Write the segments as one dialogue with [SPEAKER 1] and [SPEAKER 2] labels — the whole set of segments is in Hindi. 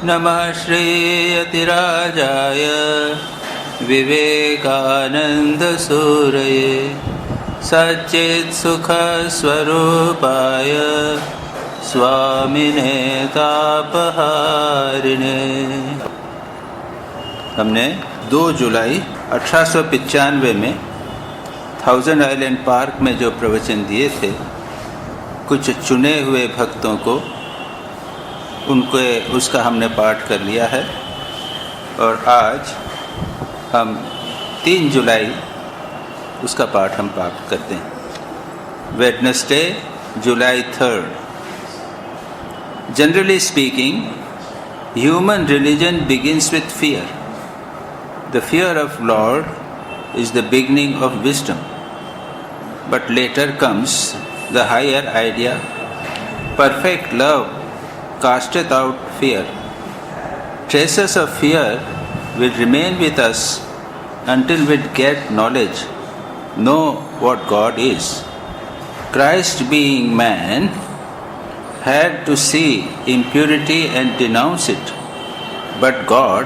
[SPEAKER 1] नमः श्रीयतिराजाय विवेकानन्दसूरये सच्चित्सुखस्वरूपाय स्वामिने तापहारिणे। हमने 2 जुलाई 1895 में थाउजेंड आइलैंड पार्क में जो प्रवचन दिए थे, कुछ चुने हुए भक्तों को उसका हमने पाठ कर लिया है। और आज हम 3 जुलाई उसका पाठ हम पाठ करते हैं। Wednesday, July 3rd। Generally speaking, human religion begins with fear. The fear of Lord is the beginning of wisdom. But later comes the higher idea, perfect love casteth out fear. Traces of fear will remain with us until we get knowledge, know what God is. Christ, being man, had to see impurity and denounce it. But God,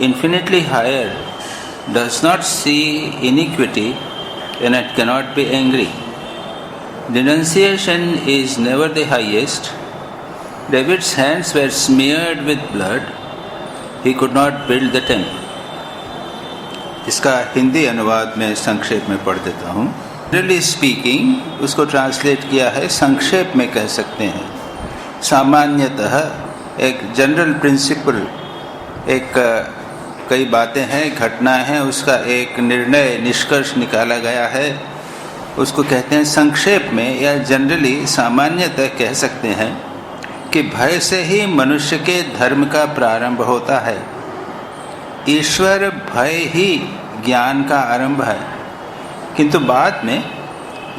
[SPEAKER 1] infinitely higher, does not see iniquity and it cannot be angry. Denunciation is never the highest. David's hands were smeared with blood. He could not build the temple. इसका हिंदी अनुवाद में संक्षेप में पढ़ देता हूँ। Generally speaking, उसको ट्रांसलेट किया है, संक्षेप में कह सकते हैं। सामान्यतः एक जनरल प्रिंसिपल, एक कई बातें हैं, घटनाएं हैं, उसका एक निर्णय, निष्कर्ष निकाला गया है, उसको कहते हैं संक्षेप में या जनरली सामान्यतः कह सकते हैं कि भय से ही मनुष्य के धर्म का प्रारंभ होता है। ईश्वर भय ही ज्ञान का आरंभ है, किंतु बाद में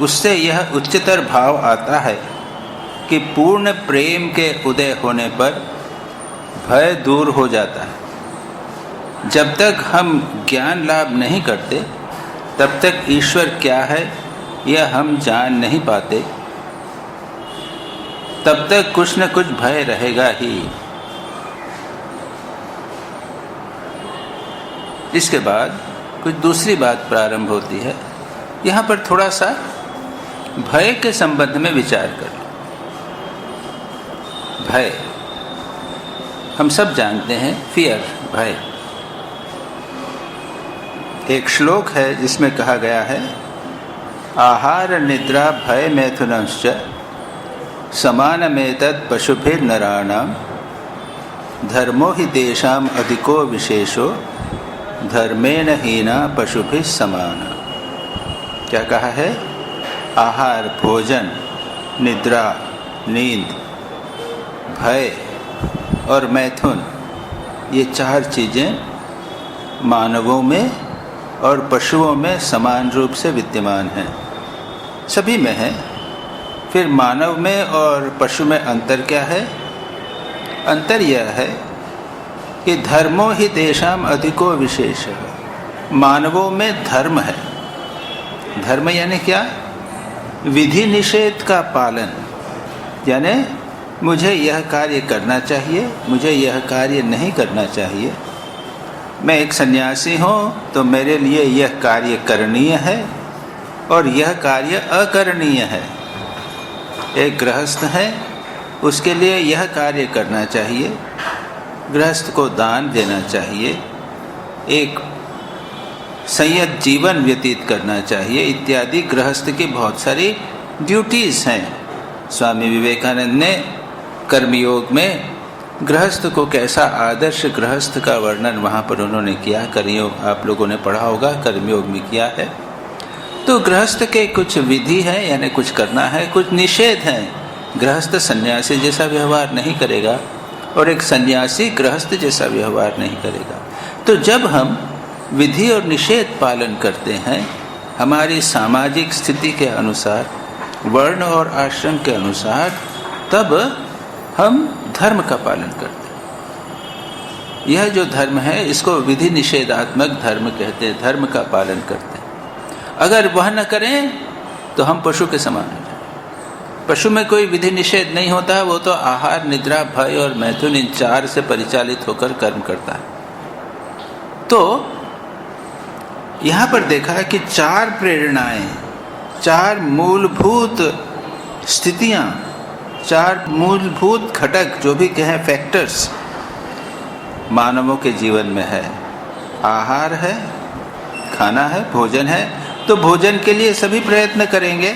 [SPEAKER 1] उससे यह उच्चतर भाव आता है कि पूर्ण प्रेम के उदय होने पर भय दूर हो जाता है। जब तक हम ज्ञान लाभ नहीं करते, तब तक ईश्वर क्या है यह हम जान नहीं पाते। तब तक कुछ न कुछ भय रहेगा ही। इसके बाद कुछ दूसरी बात प्रारंभ होती है। यहाँ पर थोड़ा सा भय के संबंध में विचार कर लो। भय हम सब जानते हैं, फियर, भय। एक श्लोक है जिसमें कहा गया है, आहार निद्रा भय मैथुनश्च समानमेतत् पशुभिर्नराणां धर्मो हि तेषां अधिको विशेषो धर्मेण हीना पशुभिः समाना। क्या कहा है? आहार, भोजन, निद्रा, नींद, भय और मैथुन, ये 4 चीज़ें मानवों में और पशुओं में समान रूप से विद्यमान हैं, सभी में हैं। फिर मानव में और पशु में अंतर क्या है? अंतर यह है कि धर्मो ही तेषाम अधिको विशेष है। मानवों में धर्म है। धर्म यानी क्या? विधि निषेध का पालन, यानी मुझे यह कार्य करना चाहिए, मुझे यह कार्य नहीं करना चाहिए। मैं एक सन्यासी हूँ तो मेरे लिए यह कार्य करणीय है और यह कार्य अकरणीय है। एक गृहस्थ है, उसके लिए यह कार्य करना चाहिए, गृहस्थ को दान देना चाहिए, एक संयत जीवन व्यतीत करना चाहिए, इत्यादि गृहस्थ की बहुत सारी ड्यूटीज़ हैं। स्वामी विवेकानंद ने कर्मयोग में गृहस्थ को कैसा आदर्श गृहस्थ का वर्णन वहाँ पर उन्होंने किया। कर्मयोग आप लोगों ने पढ़ा होगा, कर्मयोग में किया है। तो गृहस्थ के कुछ विधि है, यानी कुछ करना है, कुछ निषेध हैं। गृहस्थ सन्यासी जैसा व्यवहार नहीं करेगा और एक सन्यासी गृहस्थ जैसा व्यवहार नहीं करेगा। तो जब हम विधि और निषेध पालन करते हैं, हमारी सामाजिक स्थिति के अनुसार, वर्ण और आश्रम के अनुसार, तब हम धर्म का पालन करते हैं। यह जो धर्म है, इसको विधि निषेधात्मक धर्म कहते हैं, धर्म का पालन करते हैं। अगर वह न करें तो हम पशु के समान हो जाए। पशु में कोई विधि निषेध नहीं होता है, वो तो आहार, निद्रा, भय और मैथुन इन 4 से परिचालित होकर कर्म करता है। तो यहाँ पर देखा है कि 4 प्रेरणाएं, 4 मूलभूत स्थितियाँ, 4 मूलभूत घटक जो भी कहें फैक्टर्स मानवों के जीवन में है। आहार है, खाना है, भोजन है, तो भोजन के लिए सभी प्रयत्न करेंगे।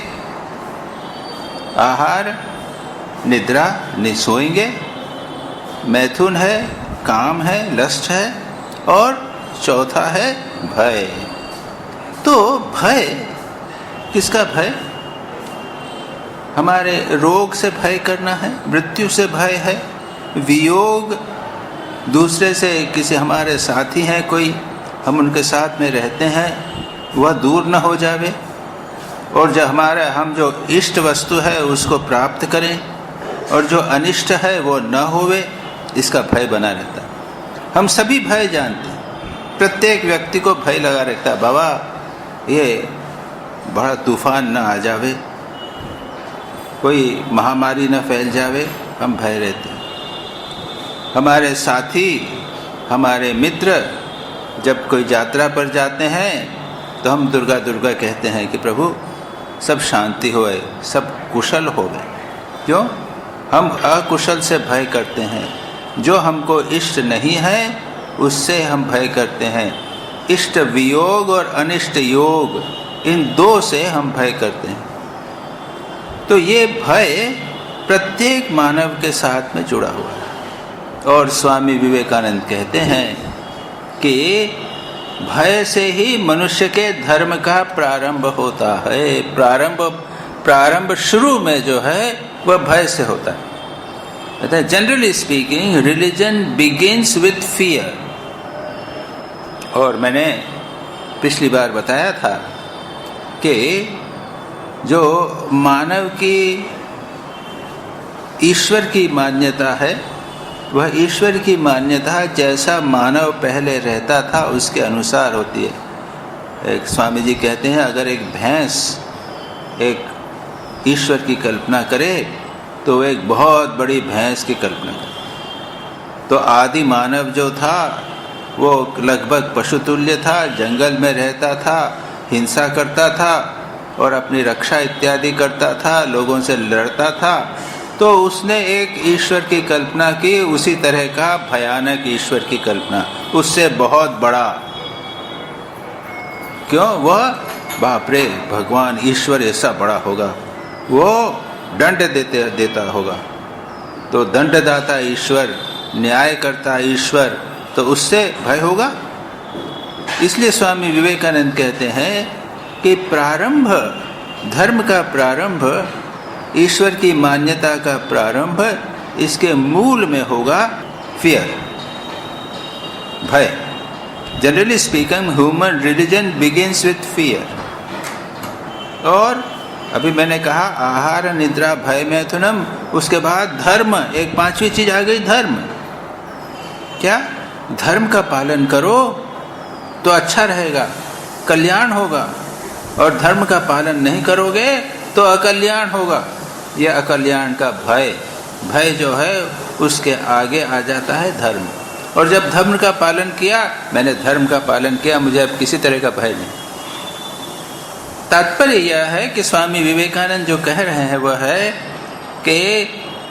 [SPEAKER 1] आहार, निद्रा, सोएंगे। मैथुन है, काम है, लस्ट है, और चौथा है भय। तो भय, किसका भय? हमारे रोग से भय करना है, मृत्यु से भय है, वियोग, दूसरे से किसी हमारे साथी हैं कोई, हम उनके साथ में रहते हैं, वह दूर न हो जावे, और जो हमारा हम जो इष्ट वस्तु है उसको प्राप्त करें, और जो अनिष्ट है वो न होवे, इसका भय बना रहता है। हम सभी भय जानते हैं, प्रत्येक व्यक्ति को भय लगा रहता है, बाबा ये बड़ा तूफान न आ जावे, कोई महामारी न फैल जावे, हम भय रहते हैं। हमारे साथी, हमारे मित्र जब कोई यात्रा पर जाते हैं तो हम दुर्गा दुर्गा कहते हैं कि प्रभु सब शांति होए, सब कुशल होवे। क्यों? हम अकुशल से भय करते हैं, जो हमको इष्ट नहीं है उससे हम भय करते हैं। इष्ट वियोग और अनिष्ट योग, इन 2 से हम भय करते हैं। तो ये भय प्रत्येक मानव के साथ में जुड़ा हुआ है। और स्वामी विवेकानंद कहते हैं कि भय से ही मनुष्य के धर्म का प्रारंभ होता है। प्रारंभ शुरू में जो है वह भय से होता है। कहते हैं generally speaking religion begins with fear. और मैंने पिछली बार बताया था कि जो मानव की ईश्वर की मान्यता है, वह ईश्वर की मान्यता जैसा मानव पहले रहता था उसके अनुसार होती है। एक स्वामी जी कहते हैं अगर एक भैंस एक ईश्वर की कल्पना करे तो वो एक बहुत बड़ी भैंस की कल्पना करे। तो आदि मानव जो था वो लगभग पशुतुल्य था, जंगल में रहता था, हिंसा करता था और अपनी रक्षा इत्यादि करता था, लोगों से लड़ता था। तो उसने एक ईश्वर की कल्पना की, उसी तरह का भयानक ईश्वर की कल्पना, उससे बहुत बड़ा। क्यों? वह बाप रे भगवान ईश्वर ऐसा बड़ा होगा, वो दंड देता होगा, तो दंडदाता ईश्वर, न्याय करता ईश्वर, तो उससे भय होगा। इसलिए स्वामी विवेकानंद कहते हैं कि प्रारंभ, धर्म का प्रारंभ, ईश्वर की मान्यता का प्रारंभ, इसके मूल में होगा फियर, भय। Generally speaking human religion begins with fear. और अभी मैंने कहा आहार, निद्रा, भय, मैथुनम, उसके बाद धर्म, एक 5वीं चीज आ गई धर्म। क्या? धर्म का पालन करो तो अच्छा रहेगा, कल्याण होगा, और धर्म का पालन नहीं करोगे तो अकल्याण होगा। यह अकल्याण का भय, भय जो है उसके आगे आ जाता है धर्म। और जब धर्म का पालन किया, मैंने धर्म का पालन किया, मुझे अब किसी तरह का भय नहीं। तात्पर्य यह है कि स्वामी विवेकानंद जो कह रहे हैं वह है कि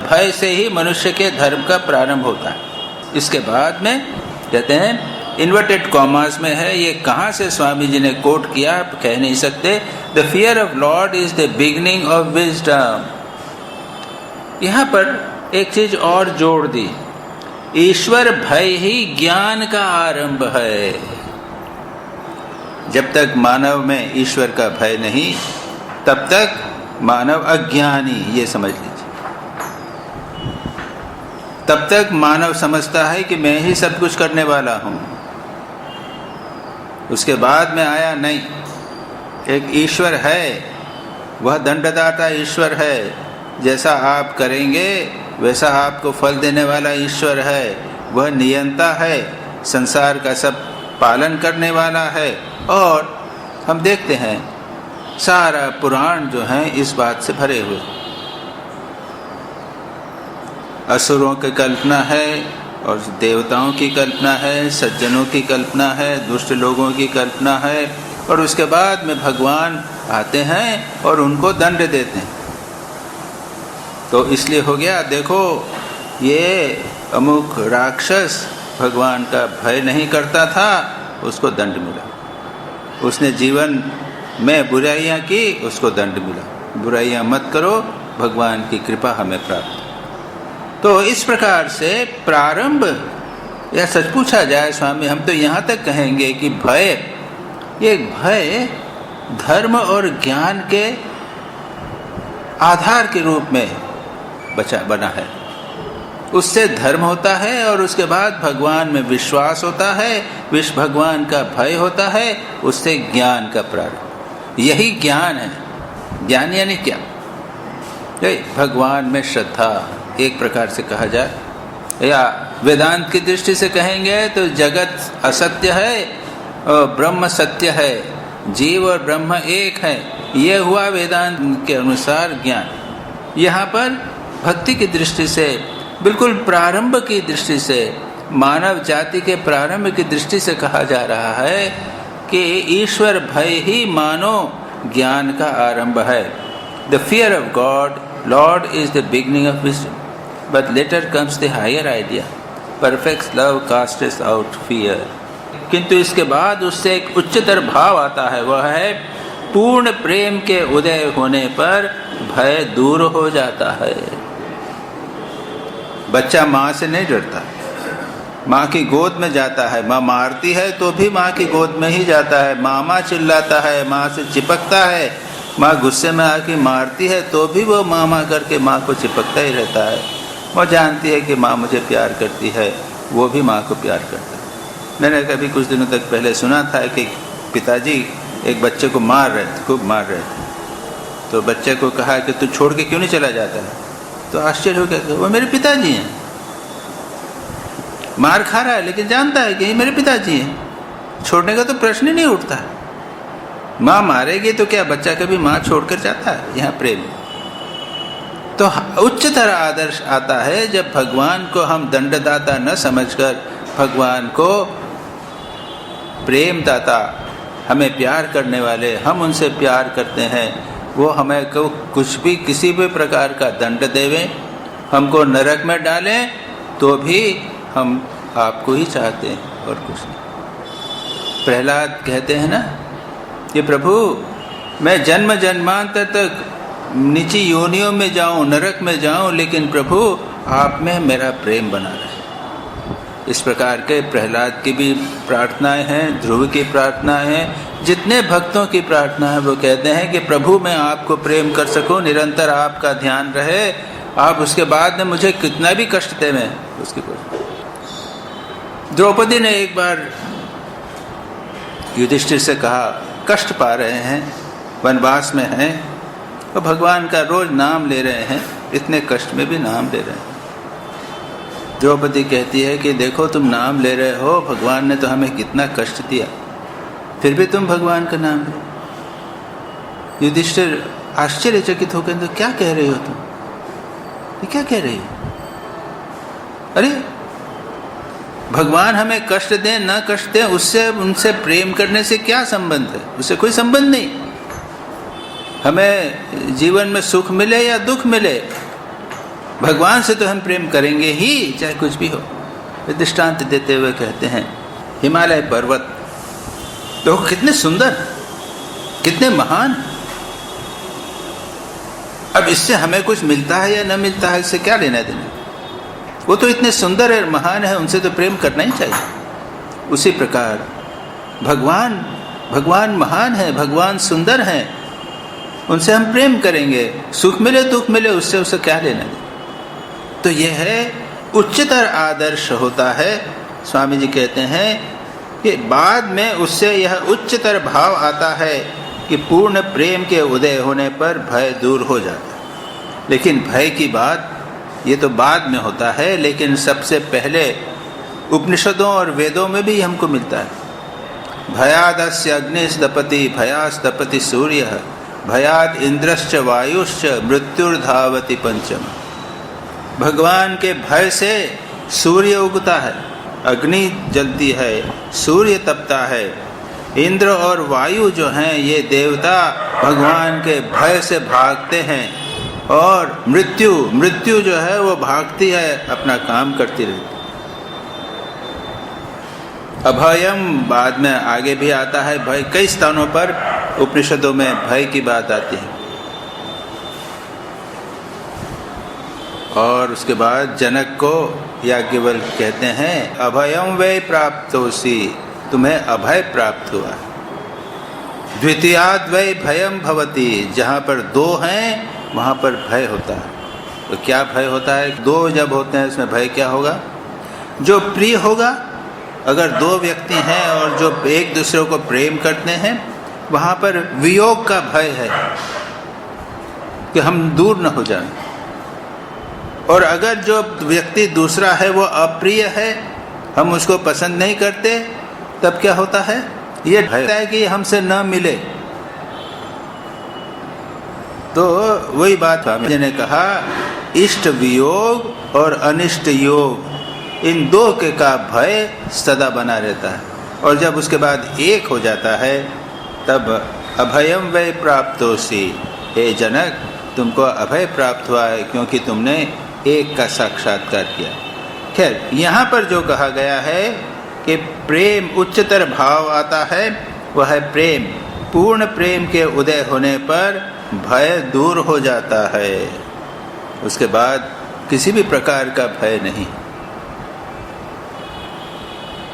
[SPEAKER 1] भय से ही मनुष्य के धर्म का प्रारंभ होता है। इसके बाद में कहते हैं, इन्वर्टेड कॉमास में है, ये कहाँ से स्वामी जी ने कोट किया आप कह नहीं सकते, the fear of Lord is the beginning of wisdom. यहाँ पर एक चीज और जोड़ दी, ईश्वर भय ही ज्ञान का आरंभ है। जब तक मानव में ईश्वर का भय नहीं, तब तक मानव अज्ञानी, ये समझ लीजिए। तब तक मानव समझता है कि मैं ही सब कुछ करने वाला हूँ। उसके बाद में आया नहीं, एक ईश्वर है, वह दंडदाता ईश्वर है, जैसा आप करेंगे वैसा आपको फल देने वाला ईश्वर है, वह नियंता है, संसार का सब पालन करने वाला है। और हम देखते हैं सारा पुराण जो है इस बात से भरे हुए। असुरों की कल्पना है और देवताओं की कल्पना है, सज्जनों की कल्पना है, दुष्ट लोगों की कल्पना है, और उसके बाद में भगवान आते हैं और उनको दंड देते हैं। तो इसलिए हो गया, देखो ये अमुक राक्षस भगवान का भय नहीं करता था, उसको दंड मिला। उसने जीवन में बुराइयां की, उसको दंड मिला। बुराइयां मत करो, भगवान की कृपा हमें प्राप्त। तो इस प्रकार से प्रारंभ, या सच पूछा जाए स्वामी, हम तो यहाँ तक कहेंगे कि भय, ये भय धर्म और ज्ञान के आधार के रूप में बना है। उससे धर्म होता है और उसके बाद भगवान में विश्वास होता है, भगवान का भय होता है, उससे ज्ञान का प्रारंभ। यही ज्ञान है। ज्ञान यानी क्या? भगवान में श्रद्धा, एक प्रकार से कहा जाए, या वेदांत की दृष्टि से कहेंगे तो जगत असत्य है और ब्रह्म सत्य है, जीव और ब्रह्म एक है, ये हुआ वेदांत के अनुसार ज्ञान। यहाँ पर भक्ति की दृष्टि से, बिल्कुल प्रारंभ की दृष्टि से, मानव जाति के प्रारंभ की दृष्टि से कहा जा रहा है कि ईश्वर भय ही मानो ज्ञान का आरंभ है। The fear of God Lord is the beginning of wisdom, but later comes the higher idea, perfect love casteth out fear. किंतु इसके बाद उससे एक उच्चतर भाव आता है, वह है पूर्ण प्रेम के उदय होने पर भय दूर हो जाता है। बच्चा माँ से नहीं डरता, माँ की गोद में जाता है। माँ मारती है तो भी माँ की गोद में ही जाता है। मामा चिल्लाता है, माँ से चिपकता है। माँ गुस्से में आके मारती है तो भी वो मामा करके माँ को चिपकता ही रहता है। वो जानती है कि माँ मुझे प्यार करती है, वो भी माँ को प्यार करता है। मैंने कभी कुछ दिनों तक पहले सुना था कि पिताजी एक बच्चे को मार रहे थे, खूब मार रहे थे। तो बच्चे को कहा कि तू छोड़ के क्यों नहीं चला जाता है? तो आश्चर्य हो गया, वो मेरे पिताजी हैं। मार खा रहा है लेकिन जानता है कि ये मेरे पिताजी हैं, छोड़ने का तो प्रश्न ही नहीं उठता। माँ मारेगी तो क्या बच्चा कभी माँ छोड़कर जाता है? यहाँ प्रेम। तो उच्चतर आदर्श आता है जब भगवान को हम दंडदाता न समझकर भगवान को प्रेम दाता, हमें प्यार करने वाले, हम उनसे प्यार करते हैं, वो हमें को कुछ भी किसी भी प्रकार का दंड देवें, हमको नरक में डालें, तो भी हम आपको ही चाहते हैं और कुछ नहीं। प्रहलाद कहते हैं ना कि प्रभु मैं जन्म जन्मांतर तक नीची योनियों में जाऊं, नरक में जाऊं, लेकिन प्रभु आप में मेरा प्रेम बना रहे। इस प्रकार के प्रहलाद की भी प्रार्थनाएं हैं, ध्रुव की प्रार्थनाएं हैं, जितने भक्तों की प्रार्थना है वो कहते हैं कि प्रभु मैं आपको प्रेम कर सकूं, निरंतर आपका ध्यान रहे, आप उसके बाद में मुझे कितना भी कष्ट दे, मैं उसकी कोई। द्रौपदी ने एक बार युधिष्ठिर से कहा, कष्ट पा रहे हैं, वनवास में हैं, तो भगवान का रोज नाम ले रहे हैं, इतने कष्ट में भी नाम ले रहे हैं। द्रौपदी कहती है कि देखो तुम नाम ले रहे हो, भगवान ने तो हमें कितना कष्ट दिया, फिर भी तुम भगवान का नाम ले। युधिष्ठिर आश्चर्यचकित होकर, तो क्या कह रही हो तुम, ये क्या कह रही हो? अरे भगवान हमें कष्ट दें न कष्ट दें, उससे उनसे प्रेम करने से क्या संबंध है? उससे कोई संबंध नहीं। हमें जीवन में सुख मिले या दुख मिले, भगवान से तो हम प्रेम करेंगे ही, चाहे कुछ भी हो। दृष्टांत देते हुए कहते हैं, हिमालय पर्वत तो कितने सुंदर, कितने महान, अब इससे हमें कुछ मिलता है या न मिलता है, इससे क्या लेना देना? वो तो इतने सुंदर और महान है, उनसे तो प्रेम करना ही चाहिए। उसी प्रकार भगवान महान है, भगवान सुंदर हैं, उनसे हम प्रेम करेंगे, सुख मिले दुख मिले, उससे क्या लेना देना? तो यह है उच्चतर आदर्श होता है। स्वामी जी कहते हैं कि बाद में उससे यह उच्चतर भाव आता है कि पूर्ण प्रेम के उदय होने पर भय दूर हो जाता है। लेकिन भय की बात ये तो बाद में होता है, लेकिन सबसे पहले उपनिषदों और वेदों में भी हमको मिलता है। भयादस्य अग्निस्तपति भयास्तपति सूर्य भयाद इंद्रश्च वायुश्च मृत्युर्धावति पंचम। भगवान के भय से सूर्य उगता है, अग्नि जलती है, सूर्य तपता है। इंद्र और वायु जो हैं ये देवता भगवान के भय से भागते हैं। और मृत्यु जो है वो भागती है, अपना काम करती रहती। अभयम बाद में आगे भी आता है भय, कई स्थानों पर उपनिषदों में भय की बात आती है। और उसके बाद जनक को याज्ञवल्क्य कहते हैं अभयम वै प्राप्तोसि, तुम्हें अभय प्राप्त हुआ। द्वितीयाद् वै भयम भवति, जहाँ पर दो हैं वहाँ पर भय होता है। तो क्या भय होता है? दो जब होते हैं उसमें भय क्या होगा? जो प्रिय होगा, अगर दो व्यक्ति हैं और जो एक दूसरे को प्रेम करते हैं, वहाँ पर वियोग का भय है कि हम दूर न हो जाएं। और अगर जो व्यक्ति दूसरा है वो अप्रिय है, हम उसको पसंद नहीं करते, तब क्या होता है? ये भय है कि हमसे न मिले। तो वही बात स्वामी जी ने कहा, इष्ट वियोग और अनिष्ट योग, इन दो के का भय सदा बना रहता है। और जब उसके बाद एक हो जाता है तब अभयम वै प्राप्तोसि, हे जनक तुमको अभय प्राप्त हुआ है क्योंकि तुमने एक का साक्षात्कार किया। खैर, यहाँ पर जो कहा गया है कि प्रेम उच्चतर भाव आता है, वह है प्रेम। पूर्ण प्रेम के उदय होने पर भय दूर हो जाता है, उसके बाद किसी भी प्रकार का भय नहीं।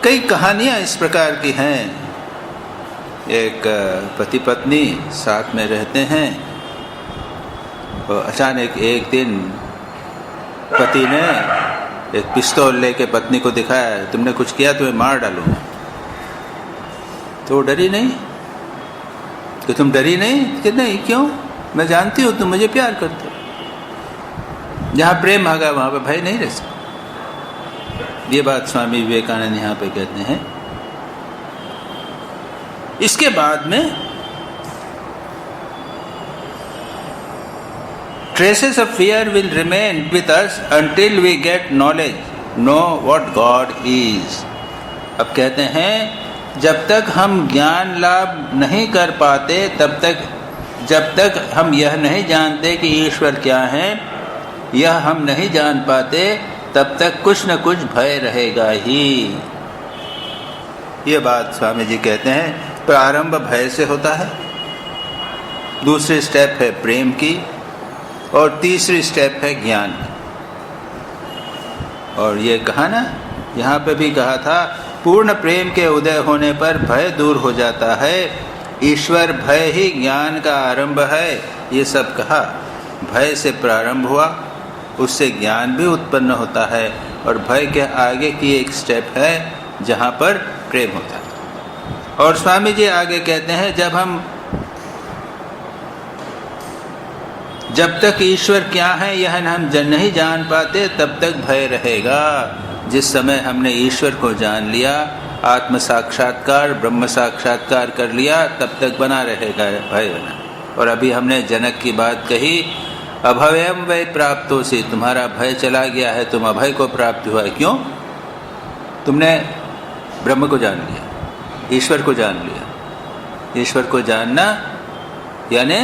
[SPEAKER 1] कई कहानियां इस प्रकार की हैं। एक पति पत्नी साथ में रहते हैं और अचानक एक दिन पति ने एक पिस्तौल लेके पत्नी को दिखाया, तुमने कुछ किया तुम्हें मार डालूंगा। तो डरी नहीं कि तुम डरी नहीं कि नहीं, क्यों? मैं जानती हूँ तुम मुझे प्यार करते हो। जहाँ प्रेम आ गया वहाँ पे भय नहीं रह सकता। ये बात स्वामी विवेकानंद यहाँ पे कहते हैं। इसके बाद में traces of fear will remain with us until we get knowledge, know what God is। अब कहते हैं जब तक हम ज्ञान लाभ नहीं कर पाते, तब तक जब तक हम यह नहीं जानते कि ईश्वर क्या है, यह हम नहीं जान पाते, तब तक कुछ न कुछ भय रहेगा ही। ये बात स्वामी जी कहते हैं। प्रारंभ भय से होता है, दूसरी स्टेप है प्रेम की, और तीसरी स्टेप है ज्ञान। और ये कहा ना, यहाँ पे भी कहा था, पूर्ण प्रेम के उदय होने पर भय दूर हो जाता है। ईश्वर भय ही ज्ञान का आरंभ है, ये सब कहा। भय से प्रारंभ हुआ, उससे ज्ञान भी उत्पन्न होता है। और भय के आगे की एक स्टेप है जहाँ पर प्रेम होता है। और स्वामी जी आगे कहते हैं जब तक ईश्वर क्या है यह हम नहीं जान पाते, तब तक भय रहेगा। जिस समय हमने ईश्वर को जान लिया, आत्म साक्षात्कार ब्रह्म साक्षात्कार कर लिया, तब तक बना रहेगा भय बना। और अभी हमने जनक की बात कही, अभयम वै प्राप्तोसि, तुम्हारा भय चला गया है, तुम अभय को प्राप्त हुआ है। क्यों? तुमने ब्रह्म को जान लिया, ईश्वर को जान लिया। ईश्वर को जानना यानी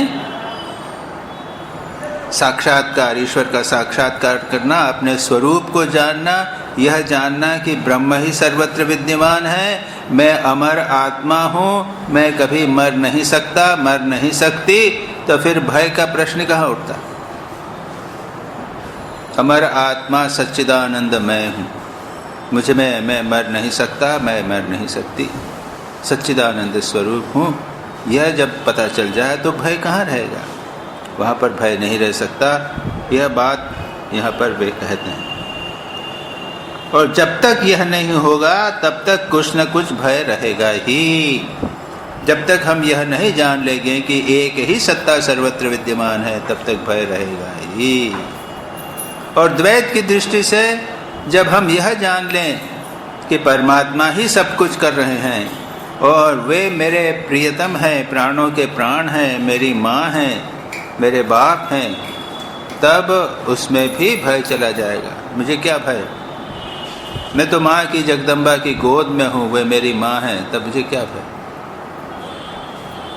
[SPEAKER 1] साक्षात्कार, ईश्वर का साक्षात्कार करना, अपने स्वरूप को जानना, यह जानना कि ब्रह्म ही सर्वत्र विद्यमान है, मैं अमर आत्मा हूँ, मैं कभी मर नहीं सकता, मर नहीं सकती, तो फिर भय का प्रश्न कहाँ उठता? अमर आत्मा सच्चिदानंद मैं हूँ, मुझे मैं मर नहीं सकता, मैं मर नहीं सकती, सच्चिदानंद स्वरूप हूँ। यह जब पता चल जाए तो भय कहाँ रहेगा? वहाँ पर भय नहीं रह सकता। यह बात यहाँ पर वे कहते हैं। और जब तक यह नहीं होगा तब तक कुछ न कुछ भय रहेगा ही। जब तक हम यह नहीं जान लेंगे कि एक ही सत्ता सर्वत्र विद्यमान है, तब तक भय रहेगा ही। और द्वैत की दृष्टि से जब हम यह जान लें कि परमात्मा ही सब कुछ कर रहे हैं और वे मेरे प्रियतम हैं, प्राणों के प्राण हैं, मेरी माँ हैं, मेरे बाप हैं, तब उसमें भी भय चला जाएगा। मुझे क्या भय, मैं तो माँ की, जगदम्बा की गोद में हूँ, वे मेरी माँ है, तब मुझे क्या भय।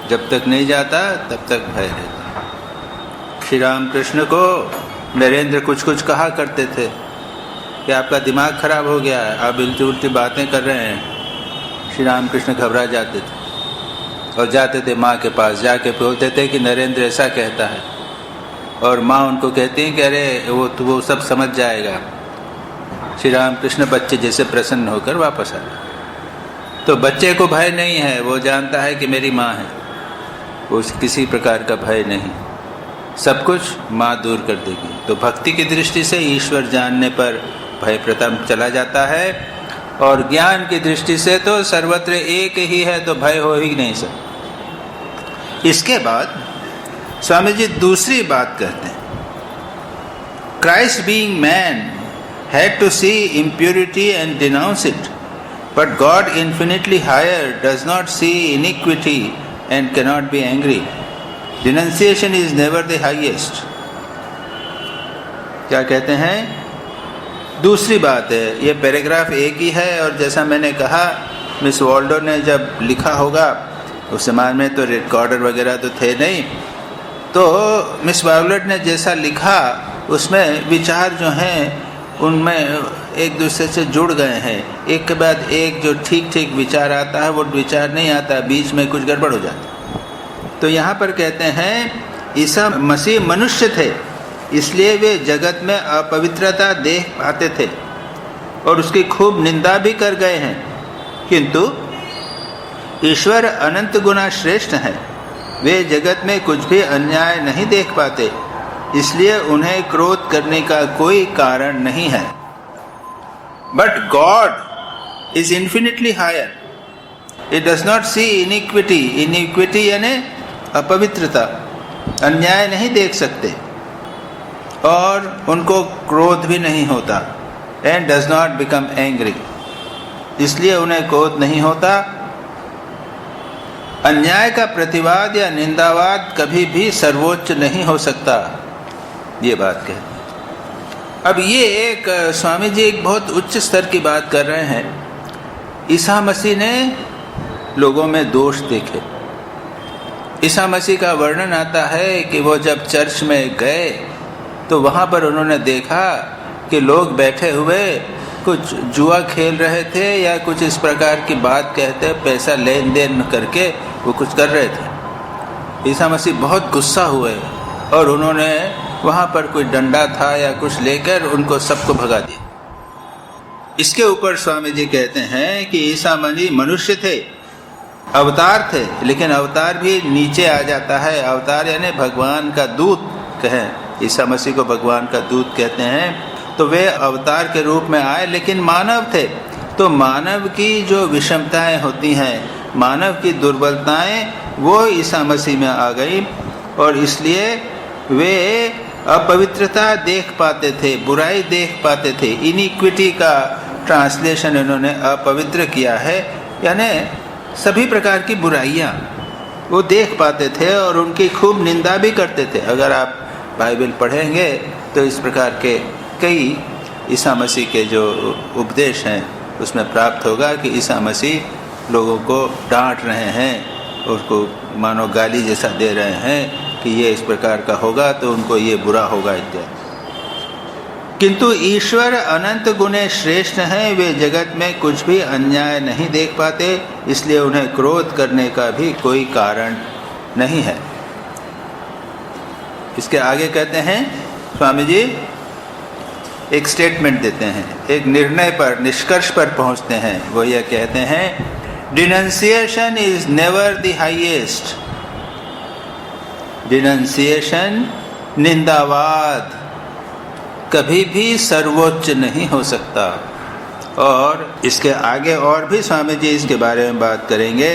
[SPEAKER 1] जब तक नहीं जाता तब तक भय रहता। श्री रामकृष्ण को नरेंद्र कुछ कुछ कहा करते थे कि आपका दिमाग खराब हो गया है, आप उल्टी उल्टी बातें कर रहे हैं। श्री रामकृष्ण घबरा जाते थे और जाते थे माँ के पास, जाके बोलते थे कि नरेंद्र ऐसा कहता है, और माँ उनको कहती है कि अरे वो सब समझ जाएगा। श्री रामकृष्ण बच्चे जैसे प्रसन्न होकर वापस आ गए। तो बच्चे को भय नहीं है, वो जानता है कि मेरी माँ है, वो किसी प्रकार का भय नहीं, सब कुछ माँ दूर कर देगी। तो भक्ति की दृष्टि से ईश्वर जानने पर भय प्रथम चला जाता है, और ज्ञान की दृष्टि से तो सर्वत्र एक ही है, तो भय हो ही नहीं सकता। इसके बाद स्वामी जी दूसरी बात कहते हैं, Christ being man had to see impurity and denounce it, but God infinitely higher does not see iniquity and cannot be angry. Denunciation is never the highest. क्या कहते हैं? दूसरी बात है, ये पैराग्राफ एक ही है, और जैसा मैंने कहा मिस वॉल्डो ने जब लिखा होगा उस समय में तो रिकॉर्डर वगैरह तो थे नहीं, तो मिस वॉल्डो ने जैसा लिखा उसमें विचार जो हैं उनमें एक दूसरे से जुड़ गए हैं। एक के बाद एक जो ठीक ठीक विचार आता है वो विचार नहीं आता, बीच में कुछ गड़बड़ हो जाता। तो यहाँ पर कहते हैं ईसा मसीह मनुष्य थे, इसलिए वे जगत में अपवित्रता देख पाते थे और उसकी खूब निंदा भी कर गए हैं, किंतु ईश्वर अनंत गुना श्रेष्ठ हैं, वे जगत में कुछ भी अन्याय नहीं देख पाते, इसलिए उन्हें क्रोध करने का कोई कारण नहीं है। But God is infinitely higher, it does not see iniquity, iniquity यानी अपवित्रता, अन्याय नहीं देख सकते, और उनको क्रोध भी नहीं होता, and does not become angry, इसलिए उन्हें क्रोध नहीं होता। अन्याय का प्रतिवाद या निंदावाद कभी भी सर्वोच्च नहीं हो सकता, ये बात कहते हैं। अब ये एक स्वामी जी एक बहुत उच्च स्तर की बात कर रहे हैं। ईसा मसीह ने लोगों में दोष देखे। ईसा मसीह का वर्णन आता है कि वो जब चर्च में गए तो वहाँ पर उन्होंने देखा कि लोग बैठे हुए कुछ जुआ खेल रहे थे या कुछ इस प्रकार की बात कहते, पैसा लेन देन करके वो कुछ कर रहे थे। ईसा मसीह बहुत गुस्सा हुए और उन्होंने वहाँ पर कोई डंडा था या कुछ लेकर उनको सबको भगा दिया। इसके ऊपर स्वामी जी कहते हैं कि ईसा मसीह मनुष्य थे, अवतार थे, लेकिन अवतार भी नीचे आ जाता है। अवतार यानी भगवान का दूत कहें, ईसा मसीह को भगवान का दूत कहते हैं। तो वे अवतार के रूप में आए, लेकिन मानव थे। तो मानव की जो विषमताएं होती हैं, मानव की दुर्बलताएं, वो ईसा मसीह में आ गई, और इसलिए वे अपवित्रता देख पाते थे, बुराई देख पाते थे। इनिक्विटी का ट्रांसलेशन इन्होंने अपवित्र किया है, यानी सभी प्रकार की बुराइयां वो देख पाते थे और उनकी खूब निंदा भी करते थे। अगर आप बाइबल पढ़ेंगे तो इस प्रकार के कई ईसा मसीह के जो उपदेश हैं उसमें प्राप्त होगा कि ईसा मसीह लोगों को डांट रहे हैं, उसको मानो गाली जैसा दे रहे हैं कि ये इस प्रकार का होगा तो उनको ये बुरा होगा इत्यादि। किंतु ईश्वर अनंत गुणे श्रेष्ठ हैं, वे जगत में कुछ भी अन्याय नहीं देख पाते, इसलिए उन्हें क्रोध करने का भी कोई कारण नहीं है। इसके आगे कहते हैं स्वामी जी एक स्टेटमेंट देते हैं, एक निर्णय पर, निष्कर्ष पर पहुंचते हैं। वो यह कहते हैं, डिनंसिएशन इज नेवर द हाईएस्ट। डिनंसिएशन, निंदावाद कभी भी सर्वोच्च नहीं हो सकता। और इसके आगे और भी स्वामी जी इसके बारे में बात करेंगे।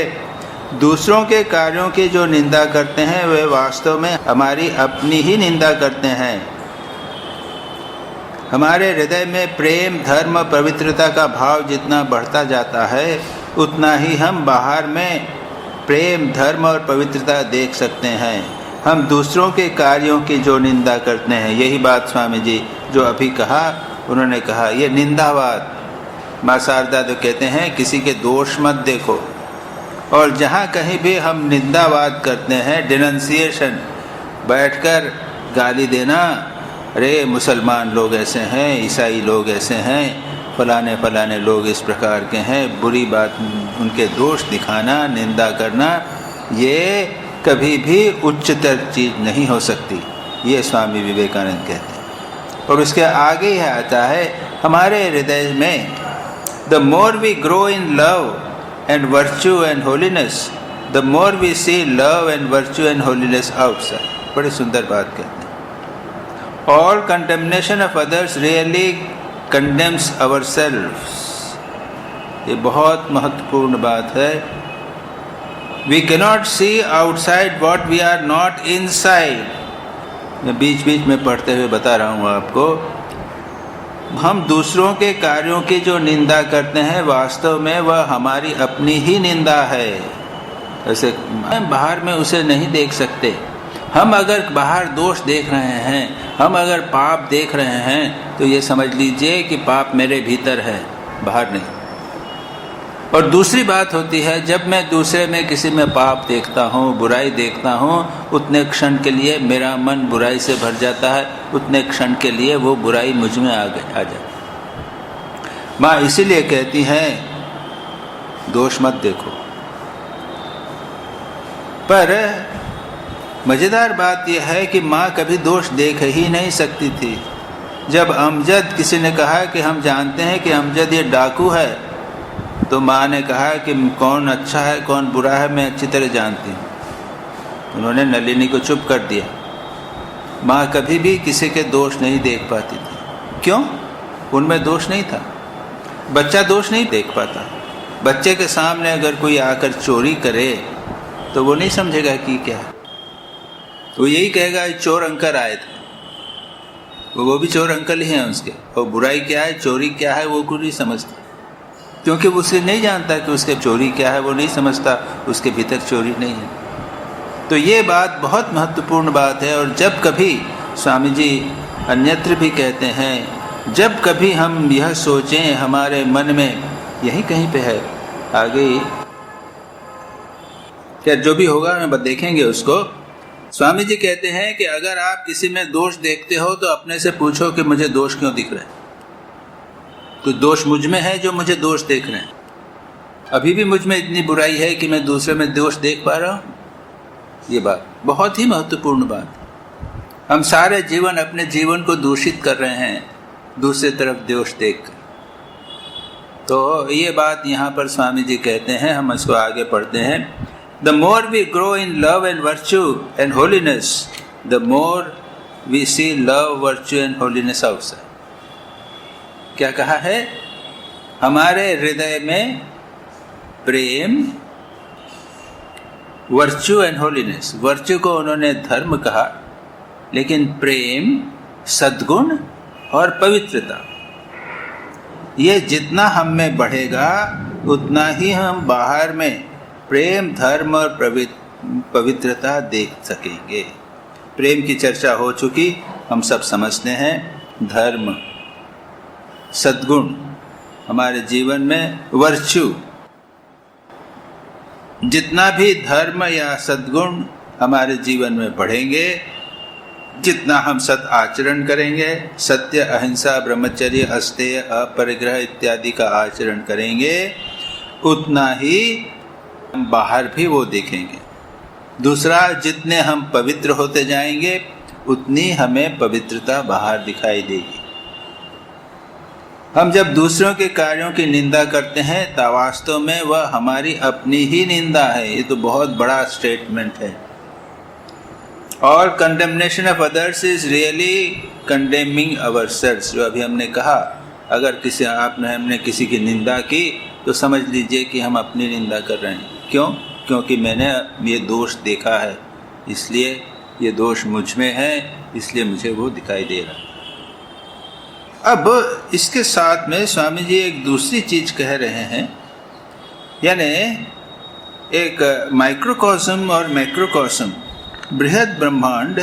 [SPEAKER 1] दूसरों के कार्यों की जो निंदा करते हैं वे वास्तव में हमारी अपनी ही निंदा करते हैं। हमारे हृदय में प्रेम, धर्म, पवित्रता का भाव जितना बढ़ता जाता है उतना ही हम बाहर में प्रेम, धर्म और पवित्रता देख सकते हैं। हम दूसरों के कार्यों की जो निंदा करते हैं, यही बात स्वामी जी जो अभी कहा, उन्होंने कहा ये निंदावाद। माँ शारदा तो कहते हैं किसी के दोष मत देखो, और जहाँ कहीं भी हम निंदावाद करते हैं, डिनंसिएशन, बैठकर गाली देना, अरे मुसलमान लोग ऐसे हैं, ईसाई लोग ऐसे हैं, फलाने फलाने लोग इस प्रकार के हैं, बुरी बात, उनके दोष दिखाना, निंदा करना, ये कभी भी उच्चतर चीज़ नहीं हो सकती, ये स्वामी विवेकानंद कहते हैं। और उसके आगे ही आता है हमारे हृदय में, the more we grow in love and virtue and holiness, the more we see love and virtue and holiness outside. बड़ी सुंदर बात कहते हैं। All condemnation of others really condemns ourselves. ये बहुत महत्वपूर्ण बात है। We cannot see outside what we are not inside. मैं बीच बीच में पढ़ते हुए बता रहा हूँ आपको, हम दूसरों के कार्यों की जो निंदा करते हैं, वास्तव में वह हमारी अपनी ही निंदा है। ऐसे हम बाहर में उसे नहीं देख सकते। हम अगर बाहर दोष देख रहे हैं, हम अगर पाप देख रहे हैं, तो ये समझ लीजिए कि पाप मेरे भीतर है, बाहर नहीं। और दूसरी बात होती है, जब मैं दूसरे में किसी में पाप देखता हूँ, बुराई देखता हूँ, उतने क्षण के लिए मेरा मन बुराई से भर जाता है, उतने क्षण के लिए वो बुराई मुझ में आ जाती। माँ इसीलिए कहती हैं दोष मत देखो। पर मज़ेदार बात यह है कि माँ कभी दोष देख ही नहीं सकती थी। जब अमजद, किसी ने कहा कि हम जानते हैं कि अमजद ये डाकू है, तो माँ ने कहा कि कौन अच्छा है कौन बुरा है मैं अच्छी तरह जानती हूँ। उन्होंने नलिनी को चुप कर दिया। माँ कभी भी किसी के दोष नहीं देख पाती थी। क्यों? उनमें दोष नहीं था। बच्चा दोष नहीं देख पाता। बच्चे के सामने अगर कोई आकर चोरी करे तो वो नहीं समझेगा कि क्या है, वो यही कहेगा चोर अंकल आए थे। वो भी चोर अंकल ही हैं उसके, और बुराई क्या है, चोरी क्या है, वो कुछ नहीं समझता, क्योंकि उसे नहीं जानता कि उसके चोरी क्या है, वो नहीं समझता उसके भीतर चोरी नहीं है। तो ये बात बहुत महत्वपूर्ण बात है। और जब कभी स्वामी जी अन्यत्र भी कहते हैं, जब कभी हम यह सोचें, हमारे मन में यही कहीं पे है, आगे क्या जो भी होगा हम देखेंगे उसको। स्वामी जी कहते हैं कि अगर आप किसी में दोष देखते हो तो अपने से पूछो कि मुझे दोष क्यों दिख रहा है। तो दोष मुझ में है जो मुझे दोष देख रहे हैं। अभी भी मुझ में इतनी बुराई है कि मैं दूसरे में दोष देख पा रहा हूँ। ये बात बहुत ही महत्वपूर्ण बात। हम सारे जीवन अपने जीवन को दूषित कर रहे हैं दूसरे तरफ दोष देख कर। तो ये बात यहाँ पर स्वामी जी कहते हैं, हम इसको आगे पढ़ते हैं। The more we grow in love and virtue and holiness, the more we see love, virtue and holiness outside. क्या कहा है? हमारे हृदय में प्रेम, वर्च्यू एंड होलीनेस, वर्च्यू को उन्होंने धर्म कहा, लेकिन प्रेम, सद्गुण और पवित्रता, ये जितना हम में बढ़ेगा उतना ही हम बाहर में प्रेम, धर्म और पवित्रता देख सकेंगे। प्रेम की चर्चा हो चुकी, हम सब समझते हैं। धर्म, सद्गुण हमारे जीवन में, वर्च्यू, जितना भी धर्म या सद्गुण हमारे जीवन में बढ़ेंगे, जितना हम सत आचरण करेंगे, सत्य, अहिंसा, ब्रह्मचर्य, अस्तेय, अपरिग्रह इत्यादि का आचरण करेंगे, उतना ही हम बाहर भी वो देखेंगे। दूसरा, जितने हम पवित्र होते जाएंगे उतनी हमें पवित्रता बाहर दिखाई देगी। हम जब दूसरों के कार्यों की निंदा करते हैं तो वास्तव में वह हमारी अपनी ही निंदा है। ये तो बहुत बड़ा स्टेटमेंट है। और condemnation of others is really condemning ourselves. जो अभी हमने कहा, अगर हमने किसी की निंदा की तो समझ लीजिए कि हम अपनी निंदा कर रहे हैं। क्यों? क्योंकि मैंने ये दोष देखा है, इसलिए ये दोष मुझ में है, इसलिए मुझे वो दिखाई दे रहा है। अब इसके साथ में स्वामी जी एक दूसरी चीज कह रहे हैं, यानी एक माइक्रोकॉस्म और मैक्रोकॉस्म, बृहद ब्रह्मांड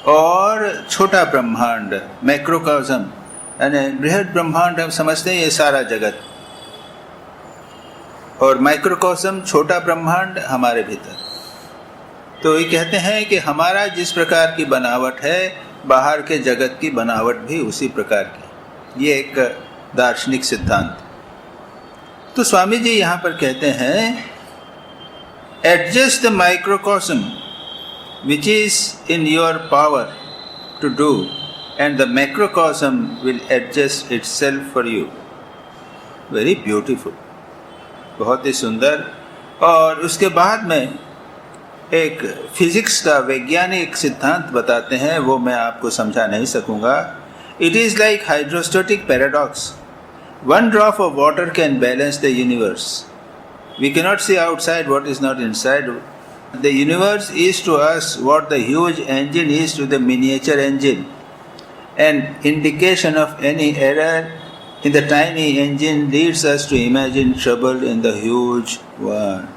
[SPEAKER 1] और छोटा ब्रह्मांड, मैक्रोकॉस्म, यानी बृहद ब्रह्मांड हम समझते हैं ये सारा जगत, और माइक्रोकॉस्म छोटा ब्रह्मांड हमारे भीतर। तो ये कहते हैं कि हमारा जिस प्रकार की बनावट है, बाहर के जगत की बनावट भी उसी प्रकार की। ये एक दार्शनिक सिद्धांत। तो स्वामी जी यहाँ पर कहते हैं, adjust the microcosm which is in your power to do, and the macrocosm will adjust itself for you. Very beautiful, बहुत ही सुंदर। और उसके बाद में एक फिजिक्स का वैज्ञानिक सिद्धांत बताते हैं, वो मैं आपको समझा नहीं सकूंगा। It is like hydrostatic paradox. One drop of water can balance the universe. We cannot see outside what is not inside. The universe is to us what the huge engine is to the miniature engine. An indication of any error in the tiny engine leads us to imagine trouble in the huge one.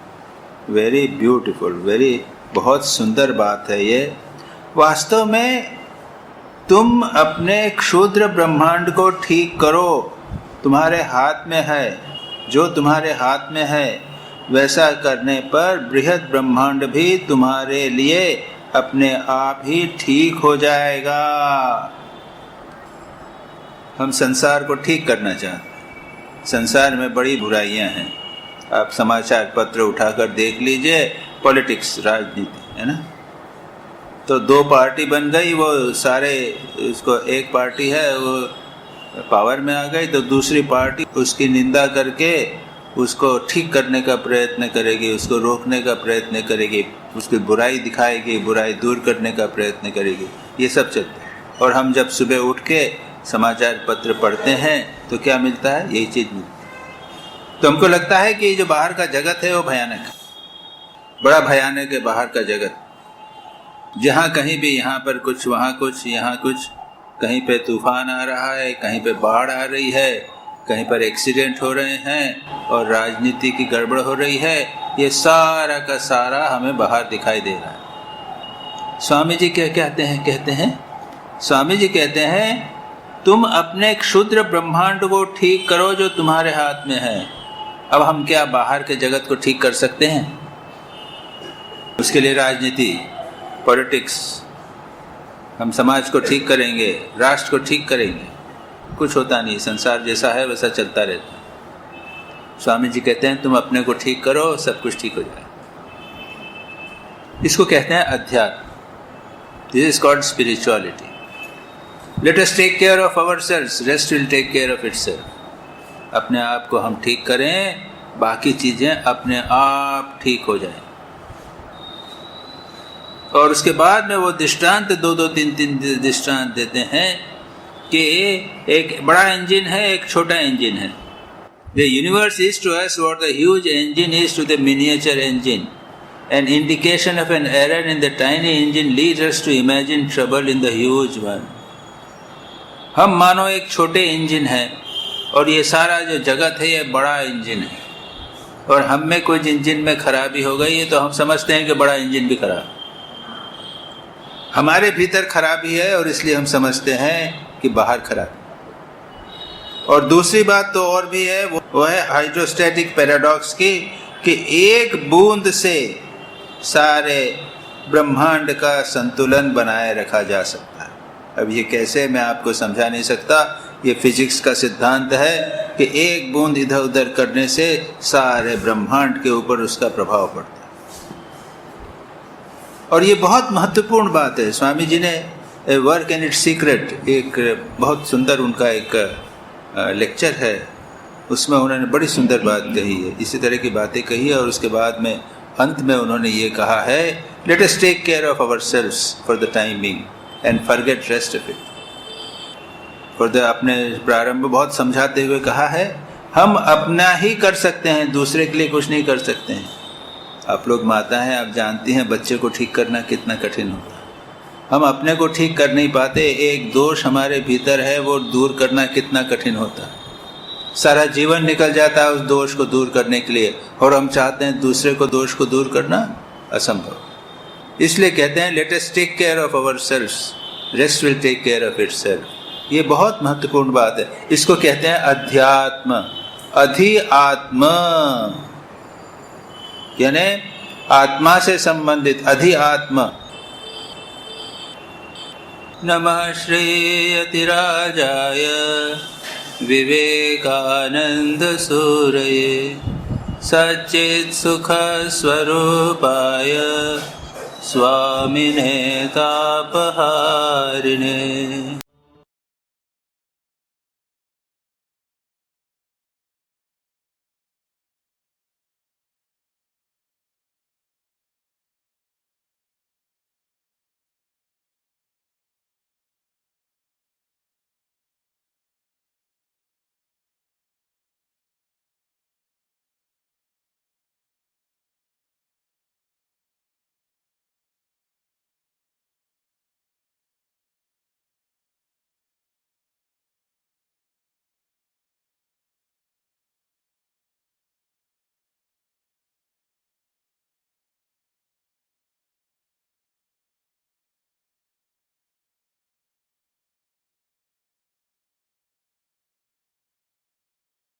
[SPEAKER 1] Very beautiful, very बहुत सुंदर बात है ये। वास्तव में तुम अपने क्षुद्र ब्रह्मांड को ठीक करो, तुम्हारे हाथ में है। जो तुम्हारे हाथ में है वैसा करने पर बृहद ब्रह्मांड भी तुम्हारे लिए अपने आप ही ठीक हो जाएगा। हम संसार को ठीक करना चाहते हैं। संसार में बड़ी बुराइयां हैं। आप समाचार पत्र उठाकर देख लीजिए, पॉलिटिक्स, राजनीति, है ना। तो दो पार्टी बन गई, वो सारे, उसको एक पार्टी है वो पावर में आ गई, तो दूसरी पार्टी उसकी निंदा करके उसको ठीक करने का प्रयत्न करेगी, उसको रोकने का प्रयत्न करेगी, उसकी बुराई दिखाएगी, बुराई दूर करने का प्रयत्न करेगी। ये सब चलता है। और हम जब सुबह उठ के समाचार पत्र पढ़ते हैं तो क्या मिलता है? यही चीज़ मिलती है। तो हमको लगता है कि जो बाहर का जगत है वो भयानक है, बड़ा भयानक है बाहर का जगत। जहाँ कहीं भी, यहाँ पर कुछ, वहाँ कुछ, यहाँ कुछ, कहीं पे तूफान आ रहा है, कहीं पे बाढ़ आ रही है, कहीं पर एक्सीडेंट हो रहे हैं और राजनीति की गड़बड़ हो रही है। ये सारा का सारा हमें बाहर दिखाई दे रहा है। स्वामी जी क्या कहते हैं? स्वामी जी कहते हैं, तुम अपने क्षुद्र ब्रह्मांड को ठीक करो जो तुम्हारे हाथ में है। अब हम क्या बाहर के जगत को ठीक कर सकते हैं? उसके लिए राजनीति, पॉलिटिक्स, हम समाज को ठीक करेंगे, राष्ट्र को ठीक करेंगे, कुछ होता नहीं। संसार जैसा है वैसा चलता रहता है। स्वामी जी कहते हैं तुम अपने को ठीक करो, सब कुछ ठीक हो जाए। इसको कहते हैं अध्यात्म। This is called spirituality. Let us take care of ourselves, rest will take care of itself. अपने आप को हम ठीक करें, बाकी चीजें अपने आप ठीक हो जाएं। और उसके बाद में वो दृष्टांत दो तीन दृष्टांत देते हैं कि एक बड़ा इंजन है, एक छोटा इंजन है। The universe is to us what the huge engine is to the miniature engine. An indication of an error in the tiny engine leads us to imagine trouble in the huge one. हम मानो एक छोटे इंजन है और ये सारा जो जगत है ये बड़ा इंजन है, और हम में कुछ इंजन में खराबी हो गई है तो हम समझते हैं कि बड़ा इंजन भी खराब। हमारे भीतर खराबी है और इसलिए हम समझते हैं कि बाहर खराब। और दूसरी बात तो और भी है, वो है हाइड्रोस्टैटिक पैराडॉक्स की, कि एक बूंद से सारे ब्रह्मांड का संतुलन बनाए रखा जा सकता है। अब ये कैसे, मैं आपको समझा नहीं सकता। ये फिजिक्स का सिद्धांत है कि एक बूंद इधर उधर करने से सारे ब्रह्मांड के ऊपर उसका प्रभाव पड़ता है। और ये बहुत महत्वपूर्ण बात है। स्वामी जी ने वर्क एंड इट्स सीक्रेट, एक बहुत सुंदर उनका एक लेक्चर है, उसमें उन्होंने बड़ी सुंदर बात कही है, इसी तरह की बातें कही है। और उसके बाद में अंत में उन्होंने ये कहा है, let us take care of ourselves for the time being and forget rest of it. और अपने प्रारंभ में बहुत समझाते हुए कहा है, हम अपना ही कर सकते हैं, दूसरे के लिए कुछ नहीं कर सकते हैं। आप लोग माता हैं, आप जानती हैं बच्चे को ठीक करना कितना कठिन होता है। हम अपने को ठीक कर नहीं पाते, एक दोष हमारे भीतर है वो दूर करना कितना कठिन होता है। सारा जीवन निकल जाता है उस दोष को दूर करने के लिए, और हम चाहते हैं दूसरे को दोष को दूर करना असंभव। इसलिए कहते हैं let us take care of ourselves, rest will take care of itself. ये बहुत महत्वपूर्ण बात है। इसको कहते हैं अध्यात्म, अधि आत्म, यानी आत्मा से संबंधित अधि आत्म। नमः श्रीयतिराजाय विवेकानंद सूरये सच्चित् सुख स्वरूपाय स्वामिने तापहारिणे।